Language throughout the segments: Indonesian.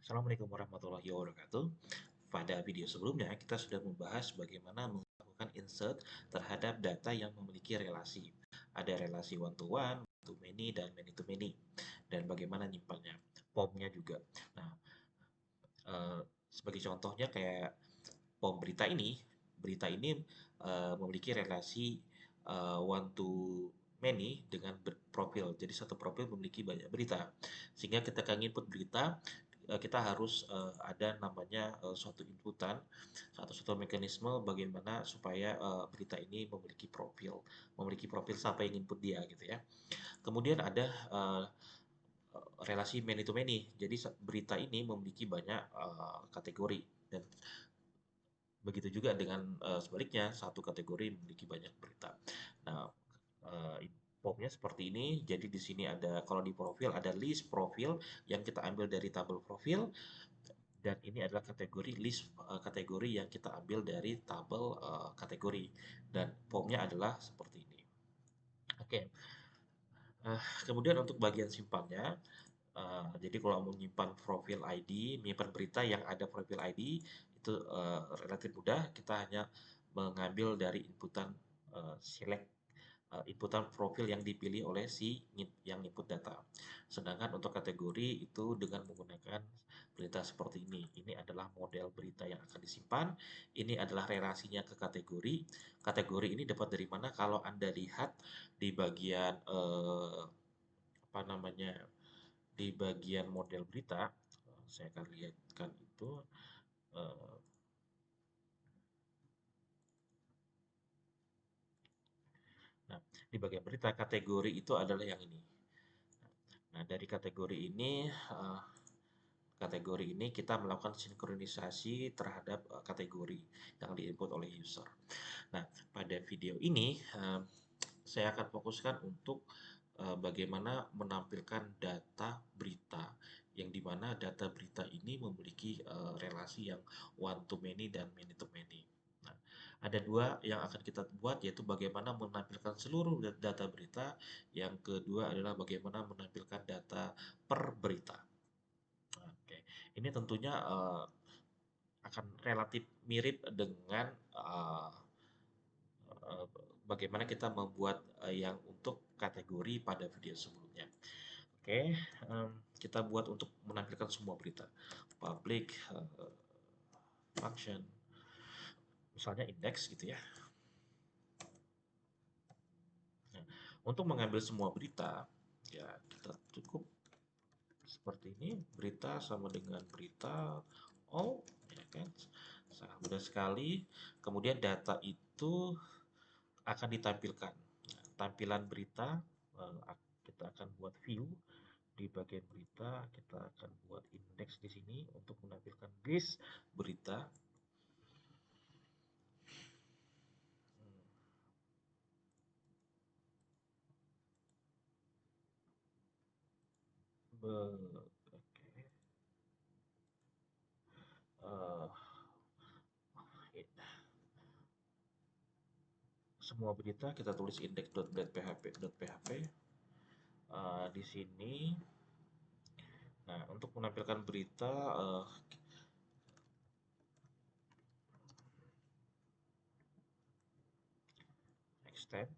Assalamualaikum warahmatullahi wabarakatuh. Pada video sebelumnya, kita sudah membahas bagaimana melakukan insert terhadap data yang memiliki relasi. Ada relasi one to one to many, dan many to many. Dan bagaimana nyimpannya. POM-nya juga. Nah, sebagai contohnya kayak POM berita ini memiliki relasi one to many dengan profil. Jadi satu profil memiliki banyak berita. Sehingga ketika input berita, kita harus ada namanya suatu inputan atau suatu mekanisme bagaimana supaya berita ini memiliki profil siapa yang input dia gitu ya. Kemudian ada relasi many to many. Jadi berita ini memiliki banyak kategori dan begitu juga dengan sebaliknya, satu kategori memiliki banyak berita. Nah, POM-nya seperti ini. Jadi di sini ada, kalau di profil ada list profil yang kita ambil dari tabel profil, dan ini adalah kategori list kategori yang kita ambil dari tabel kategori, dan POM-nya adalah seperti ini. Oke. Kemudian untuk bagian simpannya, jadi kalau mau menyimpan profil ID, menyimpan berita yang ada profil ID itu relatif mudah. Kita hanya mengambil dari inputan select inputan profil yang dipilih oleh si yang input data. Sedangkan untuk kategori itu dengan menggunakan berita seperti ini. Ini adalah model berita yang akan disimpan. Ini adalah relasinya ke kategori. Kategori ini dapat dari mana? Kalau Anda lihat di bagian apa namanya? Di bagian model berita, saya akan lihatkan itu. Nah, di bagian berita kategori itu adalah yang ini. Nah, dari kategori ini kita melakukan sinkronisasi terhadap kategori yang diinput oleh user. Nah, pada video ini saya akan fokuskan untuk bagaimana menampilkan data berita, yang dimana data berita ini memiliki relasi yang one to many dan many to many. Nah, ada dua yang akan kita buat, yaitu bagaimana menampilkan seluruh data berita. Yang kedua adalah bagaimana menampilkan data per berita. Oke, ini tentunya akan relatif mirip dengan bagaimana kita membuat yang untuk kategori pada video sebelumnya. Oke, kita buat untuk menampilkan semua berita. Public function, misalnya indeks gitu ya. Nah, untuk mengambil semua berita, ya kita cukup seperti ini. Berita sama dengan berita all, ya kan? Sangat mudah sekali. Kemudian data itu akan ditampilkan. Nah, tampilan berita kita akan buat view. Di bagian berita kita akan buat indeks di sini untuk menampilkan list berita. Oke. Semua berita kita tulis index.php. Di sini. Nah, untuk menampilkan berita extend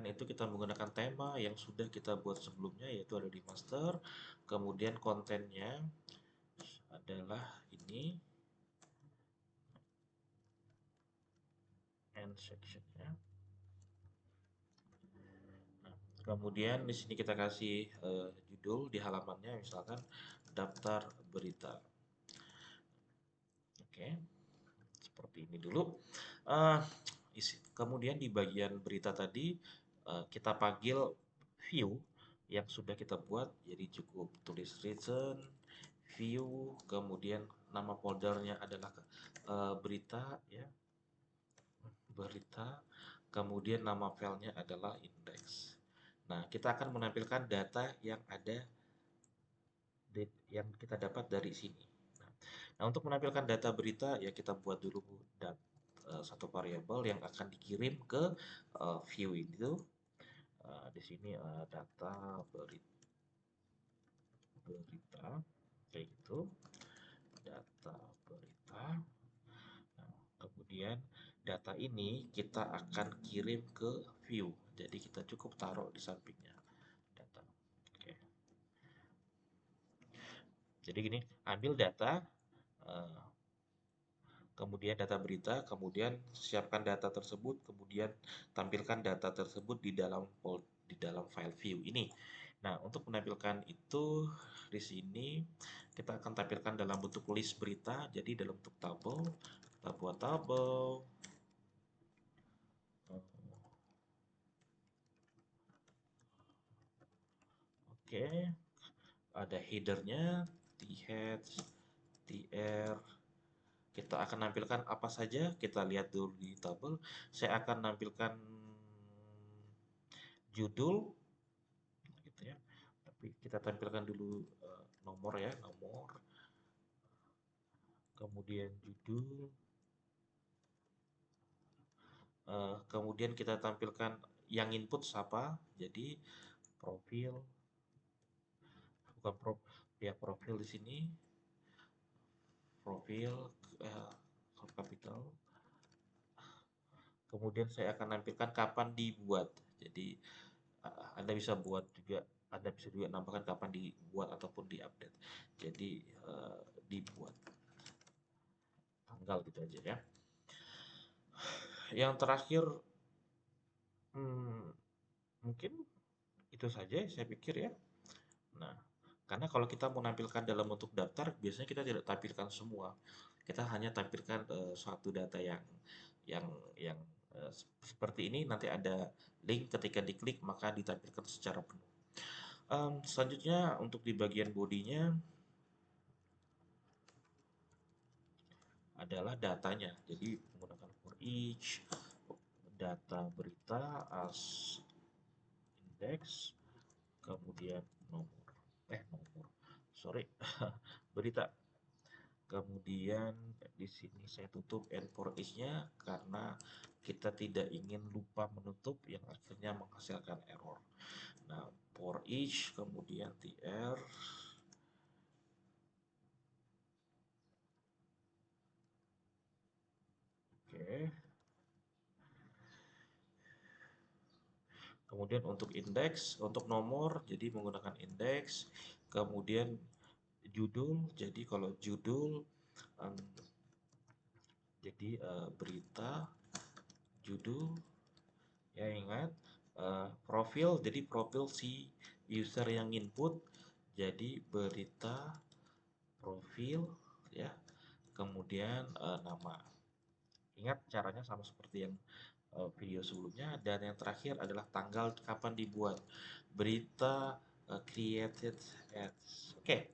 itu kita menggunakan tema yang sudah kita buat sebelumnya, yaitu ada di master. Kemudian kontennya adalah ini, end sectionnya. Nah, kemudian di sini kita kasih judul di halamannya, misalkan daftar berita. Oke, seperti ini dulu. Kemudian di bagian berita tadi kita panggil view yang sudah kita buat, jadi cukup tulis reason view, kemudian nama foldernya adalah berita ya, berita, kemudian nama filenya adalah index. Nah, kita akan menampilkan data yang kita dapat dari sini. Nah, untuk menampilkan data berita ya kita buat dulu satu variabel yang akan dikirim ke view itu. Di sini data berita. kayak gitu, data berita. Nah, kemudian data ini kita akan kirim ke view. Jadi kita cukup taruh di sampingnya data. Oke. Jadi gini, ambil data, eh, kemudian data berita, kemudian siapkan data tersebut, kemudian tampilkan data tersebut di dalam file view ini. Nah, untuk menampilkan itu di sini kita akan tampilkan dalam bentuk list berita, jadi dalam bentuk tabel. Kita buat tabel. Oke, ada headernya, t-head, tr. Kita akan nampilkan apa saja, kita lihat dulu di tabel. Saya akan nampilkan judul, gitu ya. Tapi kita tampilkan dulu nomor ya, nomor. Kemudian judul. Kemudian kita tampilkan yang input siapa. Jadi profil, bukan profil di sini. Profil capital. Kemudian saya akan nampilkan kapan dibuat. Jadi Anda bisa buat juga, Anda bisa juga nambahkan kapan dibuat ataupun diupdate. Jadi dibuat tanggal gitu aja ya. Yang terakhir, mungkin itu saja saya pikir ya. Nah, karena kalau kita menampilkan dalam bentuk daftar, biasanya kita tidak tampilkan semua. Kita hanya tampilkan suatu data yang yang seperti ini. Nanti ada link, ketika diklik maka ditampilkan secara penuh. Selanjutnya untuk di bagian bodinya adalah datanya. Jadi menggunakan for each, data berita as index, kemudian nomor, sorry, berita. Kemudian di sini saya tutup and for each-nya karena kita tidak ingin lupa menutup yang akhirnya menghasilkan error. Nah, for each, kemudian tr. Oke. Kemudian untuk indeks, untuk nomor, jadi menggunakan indeks. Kemudian judul, jadi kalau judul, jadi berita, judul, ya ingat. Profil, jadi profil si user yang input, jadi berita, profil, ya. Kemudian nama. Ingat caranya sama seperti yang video sebelumnya. Dan yang terakhir adalah tanggal kapan dibuat. Berita created at. Oke,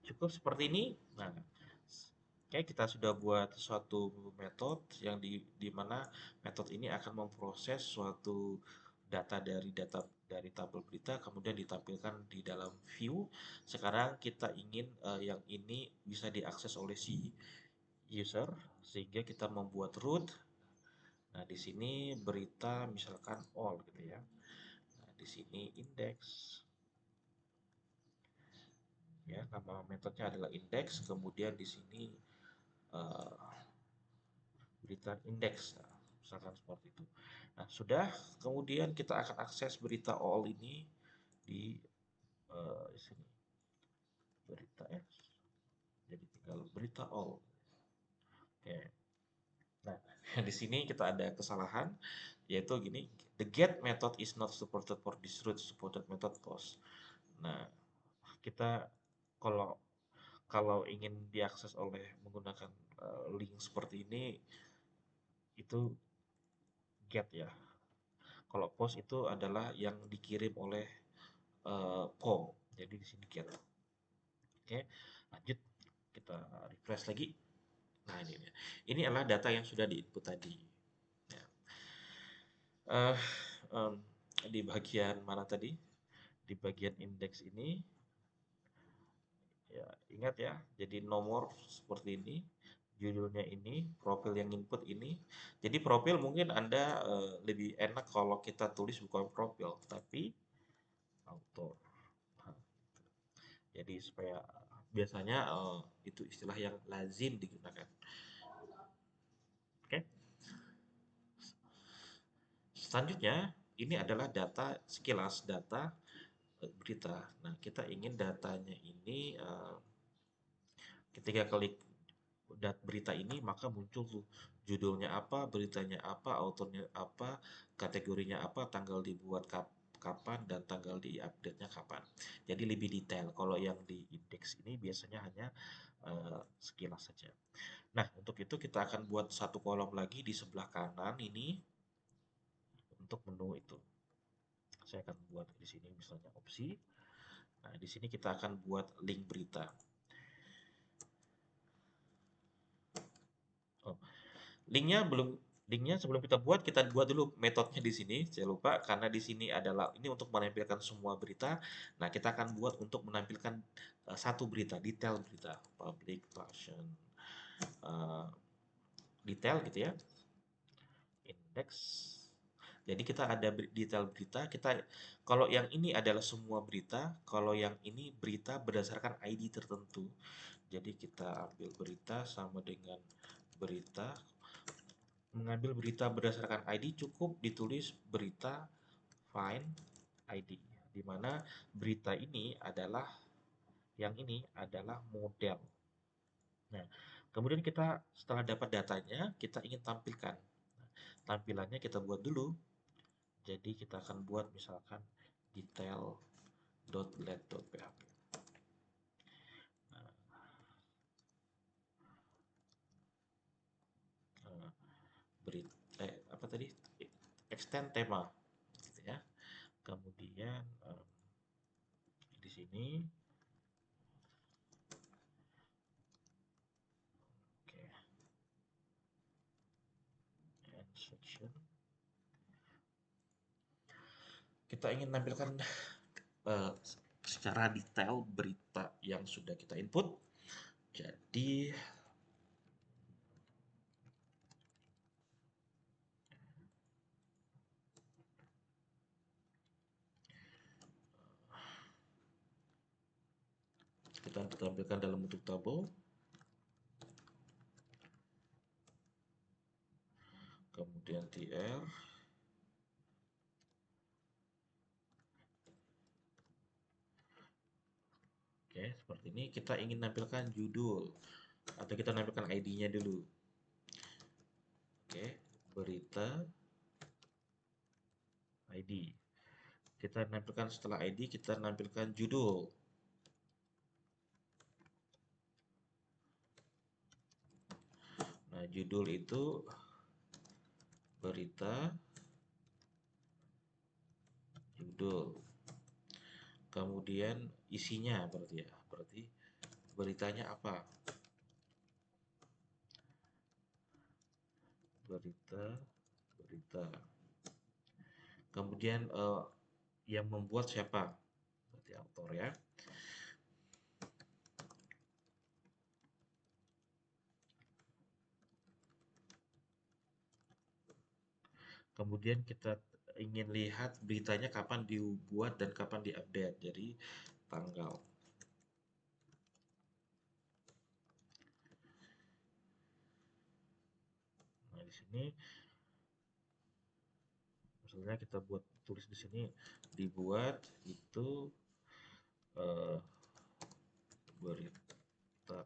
cukup seperti ini. Nah, oke, kita sudah buat suatu metode yang di mana metode ini akan memproses suatu data dari tabel berita, kemudian ditampilkan di dalam view. Sekarang kita ingin yang ini bisa diakses oleh si user, sehingga kita membuat root. Nah, di sini berita misalkan all gitu ya. Nah, di sini index. Ya, nama metodenya adalah index, kemudian di sini berita indeks, nah, misalkan seperti itu. Nah, sudah, kemudian kita akan akses berita all ini di sini, berita X, jadi tinggal berita all. Oke. Nah, di sini kita ada kesalahan, yaitu gini, the get method is not supported for this root, supported method post. Nah, kita kalau kalau ingin diakses oleh menggunakan link seperti ini, itu get ya. Kalau post itu adalah yang dikirim oleh POM. Jadi di sini get. Oke, lanjut kita refresh lagi. Nah, ini dia. Ini adalah data yang sudah diinput tadi. Ya. Uh, um, di bagian mana tadi? Di bagian indeks ini, ya ingat ya. Jadi nomor seperti ini, judulnya ini, profil yang input ini. Jadi profil mungkin Anda lebih enak kalau kita tulis bukan profil, tapi author. Jadi supaya biasanya itu istilah yang lazim digunakan. Oke. Selanjutnya, ini adalah data sekilas data berita. Nah, kita ingin datanya ini ketika klik berita ini maka muncul tuh judulnya apa, beritanya apa, autornya apa, kategorinya apa, tanggal dibuat kapan dan tanggal diupdate-nya kapan. Jadi lebih detail. Kalau yang di indeks ini biasanya hanya sekilas saja. Nah, untuk itu kita akan buat satu kolom lagi di sebelah kanan ini untuk menu itu. Saya akan buat di sini misalnya opsi. Nah, di sini kita akan buat link berita. Oh, linknya sebelum kita buat dulu metodenya di sini. Saya lupa karena di sini adalah ini untuk menampilkan semua berita. Nah, kita akan buat untuk menampilkan satu berita, detail berita, public passion, uh, detail gitu ya, index. Jadi kita ada detail berita. Kalau yang ini adalah semua berita, kalau yang ini berita berdasarkan ID tertentu. Jadi kita ambil berita sama dengan berita. Mengambil berita berdasarkan ID cukup ditulis berita find ID, di mana berita ini adalah model. Nah, kemudian kita setelah dapat datanya, kita ingin tampilkan. Nah, tampilannya kita buat dulu. Jadi kita akan buat misalkan detail.let.php. Nah, apa tadi? Extend tema, gitu ya. Kemudian di sini, oke, and section. Kita ingin tampilkan secara detail berita yang sudah kita input. Jadi kita tampilkan dalam bentuk tabel. Kemudian tr. Oke, seperti ini. Kita ingin tampilkan judul atau kita tampilkan ID-nya dulu. Oke, berita ID. Kita tampilkan setelah ID, kita tampilkan judul. Nah, judul itu berita judul. Kemudian isinya berarti ya. Berarti beritanya apa? Berita. Kemudian yang membuat siapa? Berarti autor ya. Kemudian kita ingin lihat beritanya kapan dibuat dan kapan diupdate. Jadi tanggal. Nah, di sini misalnya kita buat tulis di sini dibuat itu berita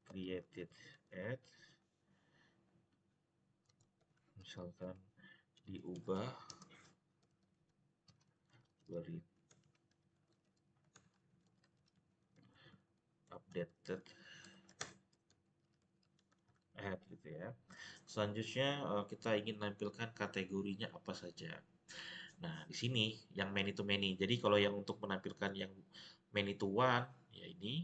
created at, misalkan diubah berita updated at gitu ya. Selanjutnya kita ingin menampilkan kategorinya apa saja. Nah, di sini yang many to many. Jadi kalau yang untuk menampilkan yang many to one, ya ini.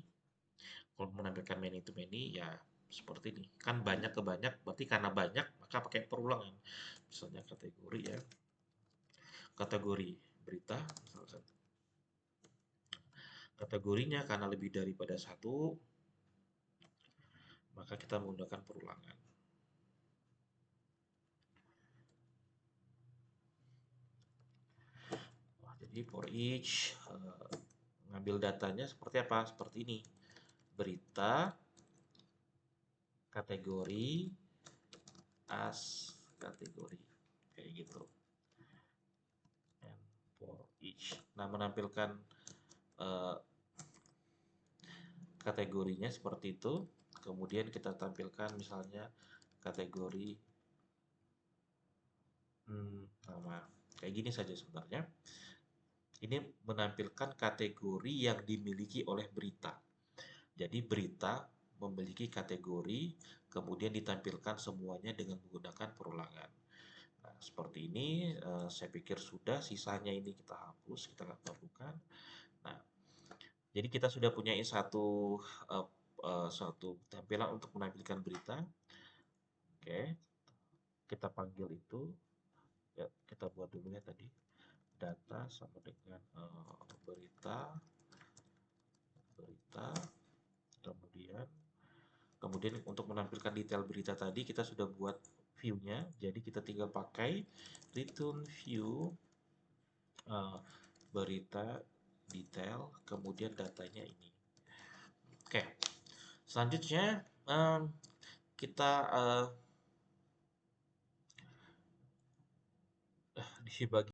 Kalau menampilkan many to many, ya seperti ini. Kan banyak ke banyak, berarti karena banyak, maka pakai perulangan. Misalnya kategori ya. Kategori berita, misalkan. Kategorinya karena lebih daripada satu, maka kita menggunakan perulangan. Jadi for each Ngambil datanya seperti apa? Seperti ini. Berita, kategori, as kategori. Kayak gitu. And for each. Nah, menampilkan eh, kategorinya seperti itu. Kemudian kita tampilkan misalnya kategori nama. Kayak gini saja sebenarnya. Ini menampilkan kategori yang dimiliki oleh berita. Jadi berita memiliki kategori, kemudian ditampilkan semuanya dengan menggunakan perulangan. Nah, seperti ini, saya pikir sudah. Sisanya ini kita hapus, kita nggak perlukan. Nah, jadi kita sudah punya eh, satu tampilan untuk menampilkan berita. Oke, kita panggil itu. Ya, kita buat dulu ya tadi. Data sama dengan berita, berita, kemudian untuk menampilkan detail berita tadi kita sudah buat view-nya, jadi kita tinggal pakai return view berita detail, kemudian datanya ini. Oke, selanjutnya kita di bagian